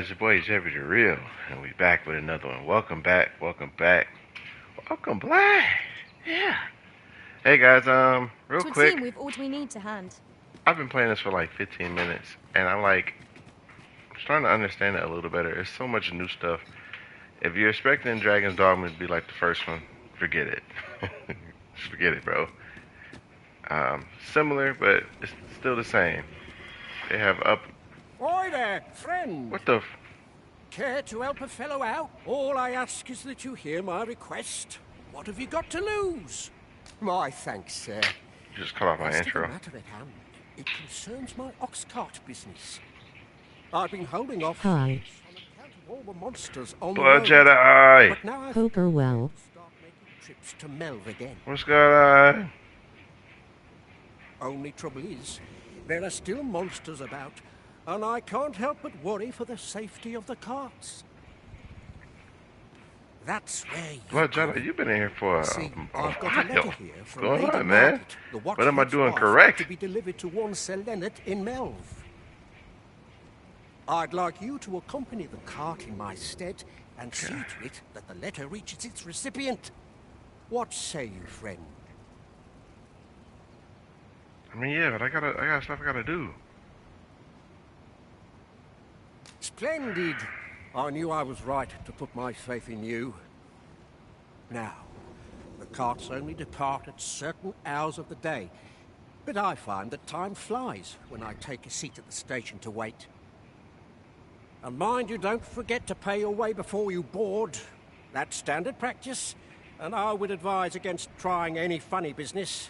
guys, your boy Jeffy the Real, and we back with another one. Welcome back, welcome back, welcome back. Yeah. Hey guys, real To a quick, team, we've all we need to hand. I've been playing this for like 15 minutes, and I'm starting to understand it a little better. There's so much new stuff. If you're expecting Dragon's Dogma to be like the first one, forget it. Just forget it, bro. Similar, but it's still the same. They have up. Oi there, friend. What the? Care to help a fellow out? All I ask is that you hear my request. What have you got to lose? My thanks, sir. Just cut off my As to the intro. matter at hand, it concerns my ox cart business. I've been holding off Hi. on account of all the monsters on Blood the road. Jedi. But now I Hope you're well. start making trips to Melv again. What's going on? Only trouble is, there are still monsters about, and I can't help but worry for the safety of the carts. That's where you Blood come Jedi, in. you've been in here for a See, I've got a while. letter here What's from going Lady on, man? Margaret, the What am I watchman's doing wife, correct? to be delivered to one Sir Leonard in Melv. I'd like you to accompany the cart in my stead and see to it that the letter reaches its recipient. What say you, friend? I mean, yeah, but I got stuff I gotta do. Splendid. I knew I was right to put my faith in you. Now, the carts only depart at certain hours of the day, but I find that time flies when I take a seat at the station to wait. And mind you don't forget to pay your way before you board. That's standard practice, and I would advise against trying any funny business.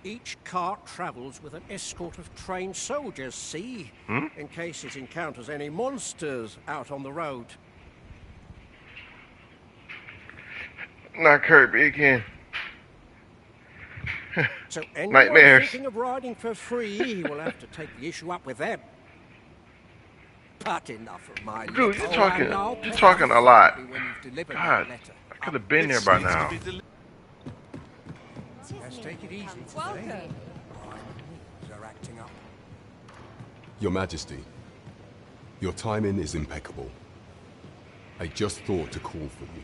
Each cart travels with an escort of trained soldiers, see? In case it encounters any monsters out on the road. Not Kirby again. So anyone Nightmares. thinking of riding for free will have to take the issue up with them. But enough of my Dude, little you're talking and you're talking a lot. when you've delivered God, my letter. I could have been there by now. Let's take it easy. Welcome. They're acting up. Your Majesty, your timing is impeccable. I just thought to call for you.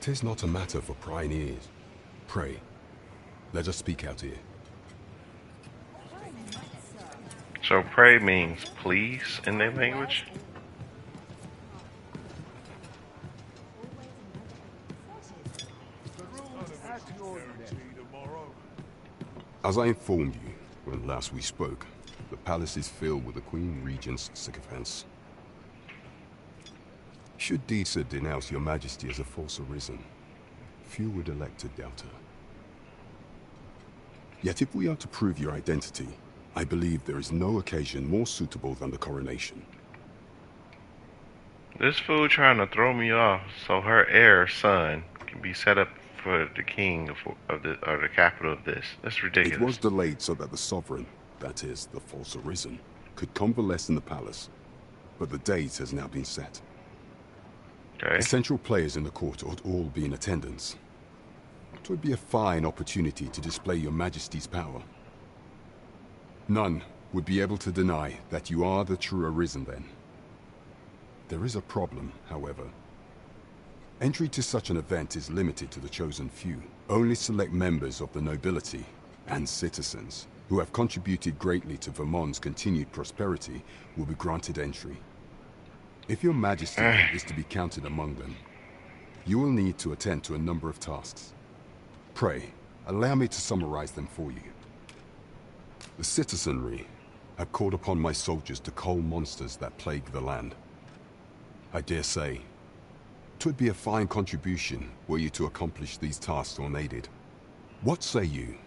'Tis not a matter for prying ears. Pray, let us speak out here. So pray means please in their language. As I informed you when last we spoke, the palace is filled with the Queen Regent's sycophants. Should Disa denounce your Majesty as a false arisen, few would elect to doubt her. Yet if we are to prove your identity, I believe there is no occasion more suitable than the coronation. This fool trying to throw me off so her heir son can be set up for the king of the capital of this. That's ridiculous. It was delayed so that the sovereign, that is, the false arisen, could convalesce in the palace, but the date has now been set. Okay. Essential players in the court ought all be in attendance. It would be a fine opportunity to display your Majesty's power. None would be able to deny that you are the true arisen then. There is a problem, however. Entry to such an event is limited to the chosen few. Only select members of the nobility and citizens who have contributed greatly to Vermont's continued prosperity will be granted entry. If your Majesty is to be counted among them, you will need to attend to a number of tasks. Pray, allow me to summarize them for you. The citizenry have called upon my soldiers to cull monsters that plague the land. I dare say, 'twould be a fine contribution were you to accomplish these tasks unaided. What say you?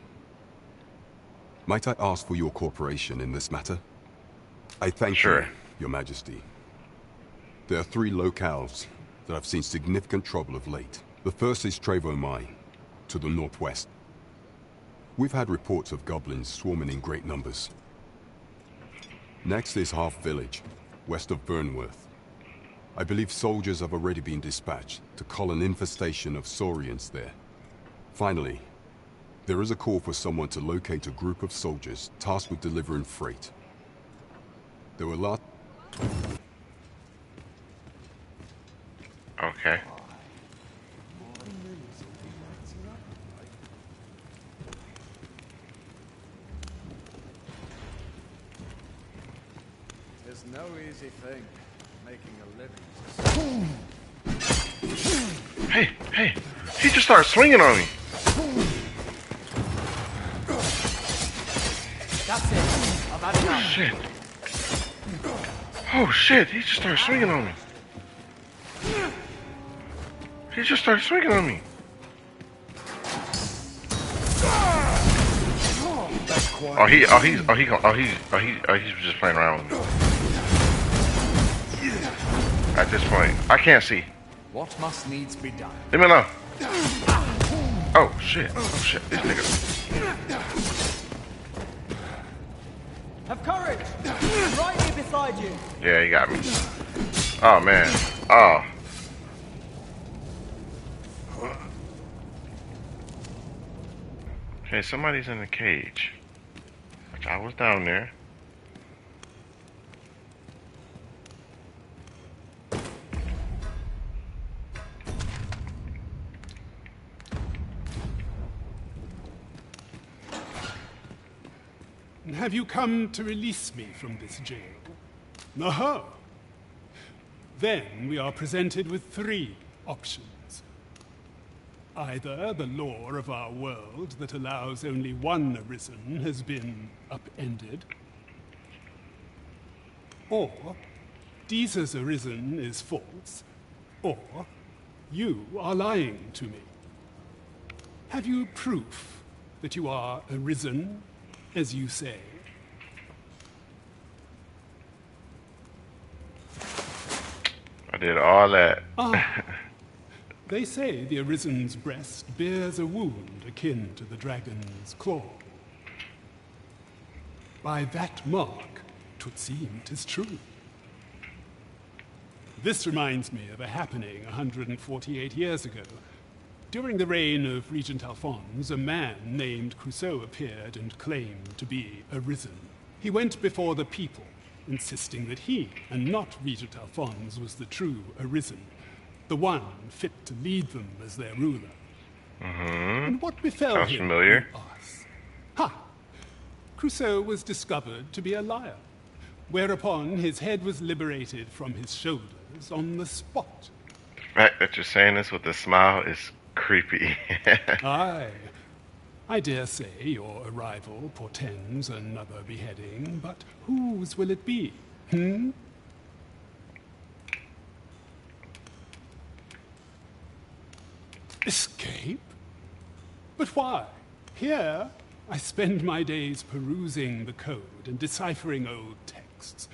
Might I ask for your cooperation in this matter? I thank Sure. you, Your Majesty. There are 3 locales that have seen significant trouble of late. The first is Trevo Mine, to the northwest. We've had reports of goblins swarming in great numbers. Next is Half Village, west of Burnworth. I believe soldiers have already been dispatched to cull an infestation of saurians there. Finally, there is a call for someone to locate a group of soldiers tasked with delivering freight. There were Okay. There's no easy thing making a living. Hey, hey. He just started swinging on me. That's it. I've had enough. Shit. Oh shit, he just started swinging on me. He just started swinging on me. He's just playing around with me. At this point, I can't see. What must needs be done? Leave me alone. Oh shit, this nigga. Have courage. Right here beside you. Yeah, he got me. Oh man. Oh. Okay, somebody's in the cage. Which I was down there. Have you come to release me from this jail? Aha! Then we are presented with 3 options. Either the law of our world that allows only one arisen has been upended, or Deeza's arisen is false, or you are lying to me. Have you proof that you are arisen, as you say? I did all that. They say the Arisen's breast bears a wound akin to the dragon's claw. By that mark, 'twould seem 'tis true. This reminds me of a happening 148 years ago. During the reign of Regent Alphonse, a man named Crusoe appeared and claimed to be arisen. He went before the people, insisting that he, and not Regent Alphonse, was the true arisen, the one fit to lead them as their ruler. And what befell Sounds him, familiar. you ask? Ha! Crusoe was discovered to be a liar, whereupon his head was liberated from his shoulders on the spot. The fact that you're saying this with a smile is creepy. Aye. I dare say your arrival portends another beheading, but whose will it be? Escape? But why? Here, I spend my days perusing the code and deciphering old texts.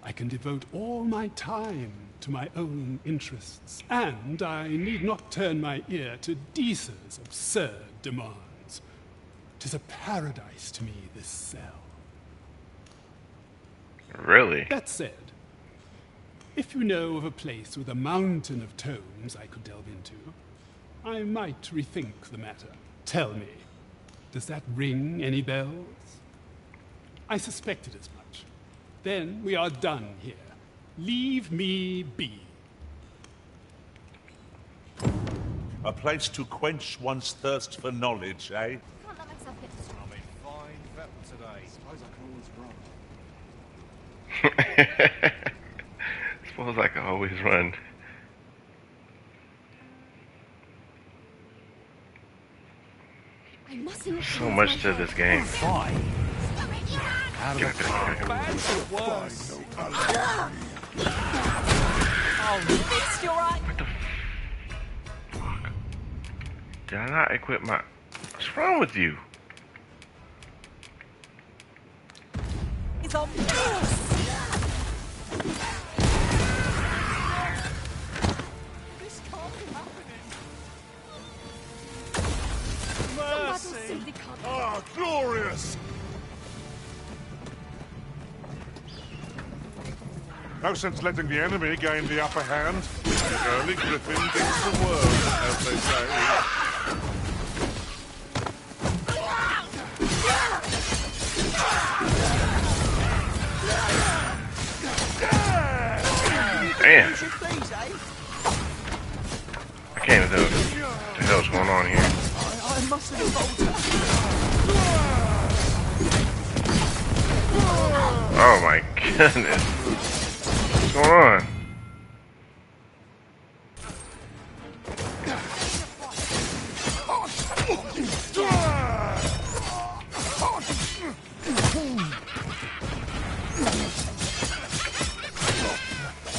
I can devote all my time to my own interests, and I need not turn my ear to Deeza's absurd demands. 'Tis a paradise to me, this cell. Really? That said, if you know of a place with a mountain of tomes I could delve into, I might rethink the matter. Tell me, does that ring any bells? I suspected as much. Then we are done here. Leave me be. A place to quench one's thirst for knowledge, eh? Can't let myself get distracted. I'm in fine fettle today. Suppose I can always run. Suppose I can always run. I mustn't. So much to this game. Out of the Bad's the worst. Oh, Fist, you alright? Fuck. Did I not equip my... What's wrong with you? He's on. This can't be happening. Battles simply can't. Ah, glorious! No sense letting the enemy gain the upper hand. The early griffin gets the world, as they say. Damn. Use your things, eh? going on here? I must have involved her. Oh my goodness. What's going on?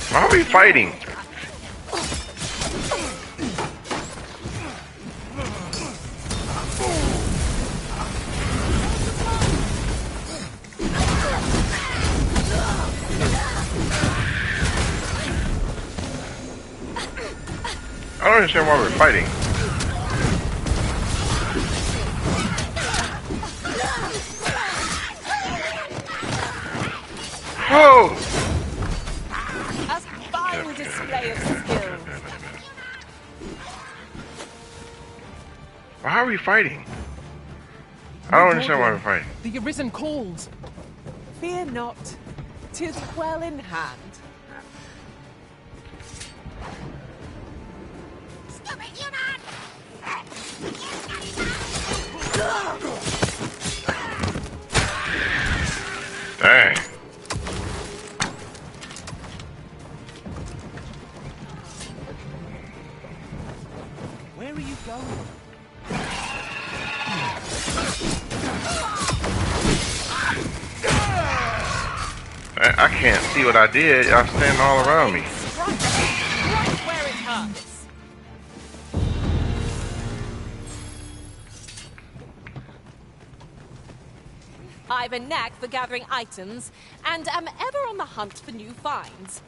Why are we fighting? I don't understand why we're fighting. Whoa! A fine display of skills. Why are we fighting? I don't understand why we're fighting. The Arisen calls. Fear not. 'Tis well in hand. Dang. Where are you going? I can't see what I did. Y'all standing all around me. Strike right where it hurts. I've a knack for gathering items, and am ever on the hunt for new finds.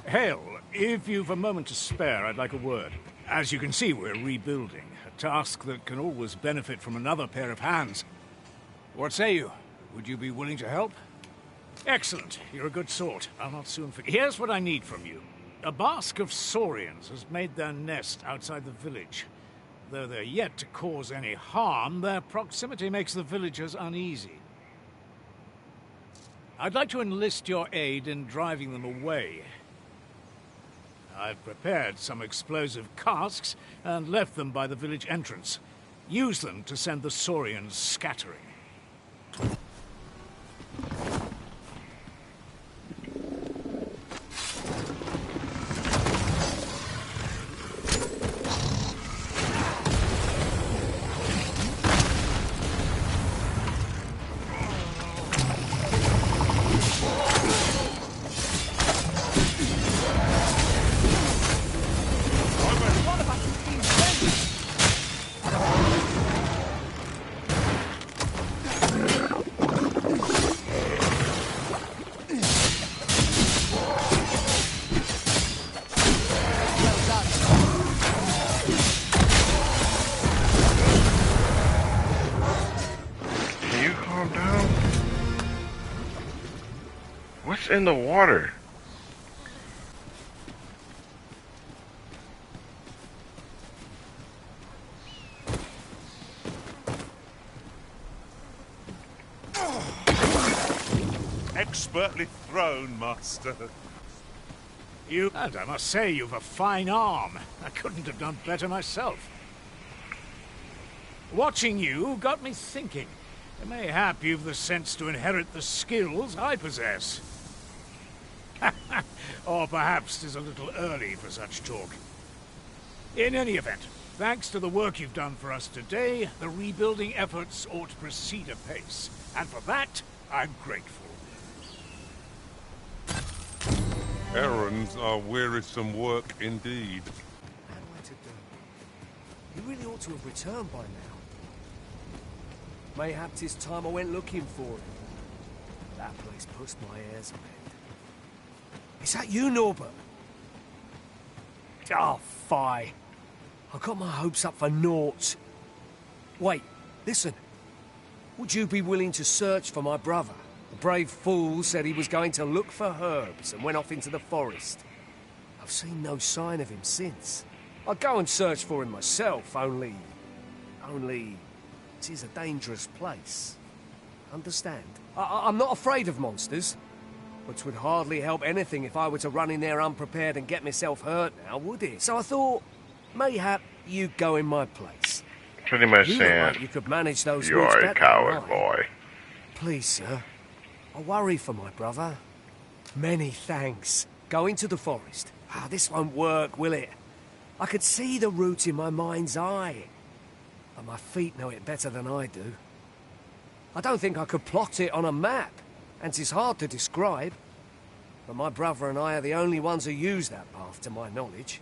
Hale, if you've a moment to spare, I'd like a word. As you can see, we're rebuilding. A task that can always benefit from another pair of hands. What say you? Would you be willing to help? Excellent. You're a good sort. I'll not soon forget. Here's what I need from you. A basque of saurians has made their nest outside the village. Though they're yet to cause any harm, their proximity makes the villagers uneasy. I'd like to enlist your aid in driving them away. I've prepared some explosive casks and left them by the village entrance. Use them to send the saurians scattering. What's in the water? Expertly thrown, Master. And I must say, you've a fine arm. I couldn't have done better myself. Watching you got me thinking. Mayhap you've the sense to inherit the skills I possess. Or perhaps 'tis a little early for such talk. In any event, thanks to the work you've done for us today, the rebuilding efforts ought to proceed apace. And for that, I'm grateful. Errands are wearisome work indeed. How am I to do? You really ought to have returned by now. Mayhap 'tis time I went looking for him. That place puts my hairs bent. Is that you, Norbert? Oh, fie. I got my hopes up for naught. Wait, listen. Would you be willing to search for my brother? The brave fool said he was going to look for herbs and went off into the forest. I've seen no sign of him since. I'd go and search for him myself, only... it is a dangerous place. Understand? I'm not afraid of monsters, but 'twould hardly help anything if I were to run in there unprepared and get myself hurt now, would it? So I thought, mayhap you go in my place. Pretty much You look saying, like you could manage those you woods are better a than coward, I. boy. Please, sir. I worry for my brother. Many thanks. Go into the forest. Ah, this won't work, will it? I could see the route in my mind's eye. But my feet know it better than I do. I don't think I could plot it on a map, and it's hard to describe. But my brother and I are the only ones who use that path, to my knowledge.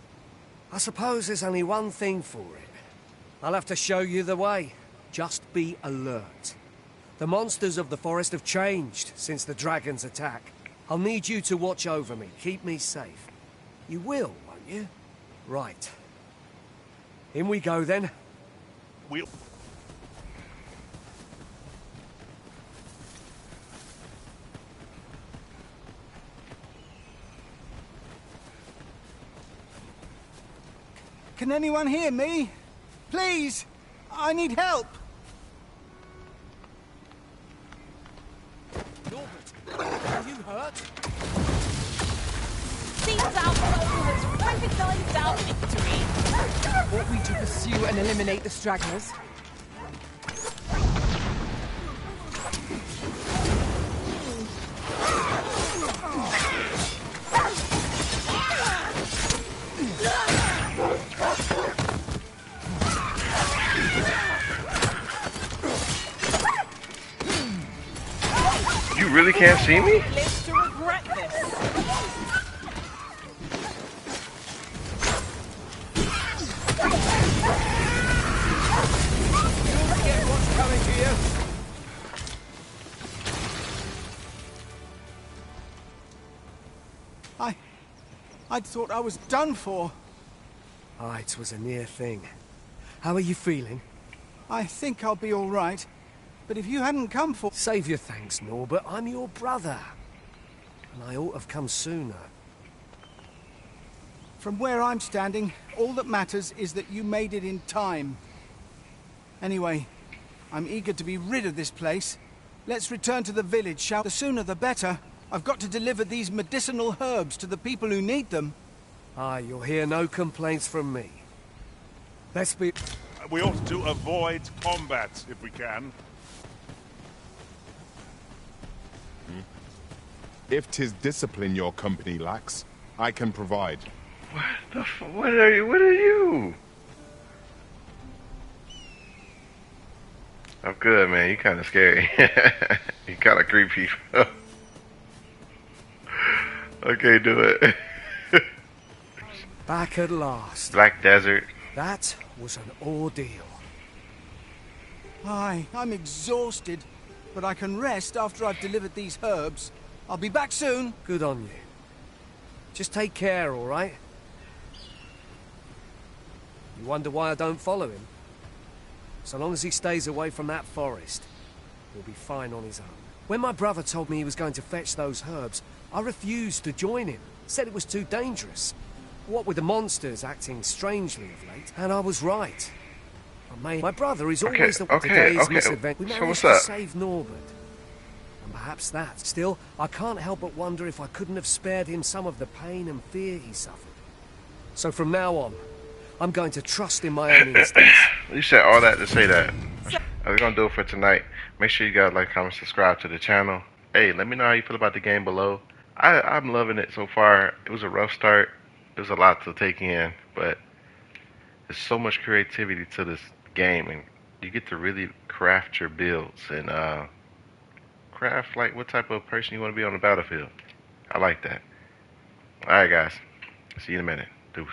I suppose there's only one thing for it. I'll have to show you the way. Just be alert. The monsters of the forest have changed since the dragon's attack. I'll need you to watch over me, keep me safe. You will, won't you? Right. In we go, then. We'll... Can anyone hear me? Please! I need help! Norbert, are you hurt? Seems our foe has recognized our victory. Want me to pursue and eliminate the stragglers? You really can't see me? Live to regret this. Get what's coming to you. I'd thought I was done for. Ah, it was a near thing. How are you feeling? I think I'll be all right. But if you hadn't come for... Save your thanks, Norbert. I'm your brother. And I ought to have come sooner. From where I'm standing, all that matters is that you made it in time. Anyway, I'm eager to be rid of this place. Let's return to the village, shall we? The sooner the better. I've got to deliver these medicinal herbs to the people who need them. Ah, you'll hear no complaints from me. Let's be... We ought to avoid combat if we can. If 'tis discipline your company lacks, I can provide. What the what are you? What are you? I'm good, man. You kind of scary. You kind of creepy. I can't do it. Back at last. Black Desert. That was an ordeal. Aye, I'm exhausted. But I can rest after I've delivered these herbs. I'll be back soon. Good on you. Just take care, all right? You wonder why I don't follow him? So long as he stays away from that forest, he'll be fine on his own. When my brother told me he was going to fetch those herbs, I refused to join him. Said it was too dangerous. What with the monsters acting strangely of late, and I was right. My brother is always the today's misadventure. We managed to save Norbert. And perhaps that. Still, I can't help but wonder if I couldn't have spared him some of the pain and fear he suffered. So from now on, I'm going to trust in my own instincts. You said all that to say that. We're going to do it for tonight. Make sure you guys like, comment, subscribe to the channel. Hey, let me know how you feel about the game below. I'm loving it so far. It was a rough start. There's a lot to take in, but there's so much creativity to this game, and you get to really craft your builds and craft like what type of person you want to be on the battlefield. I like that. Alright guys, see you in a minute. Deuce.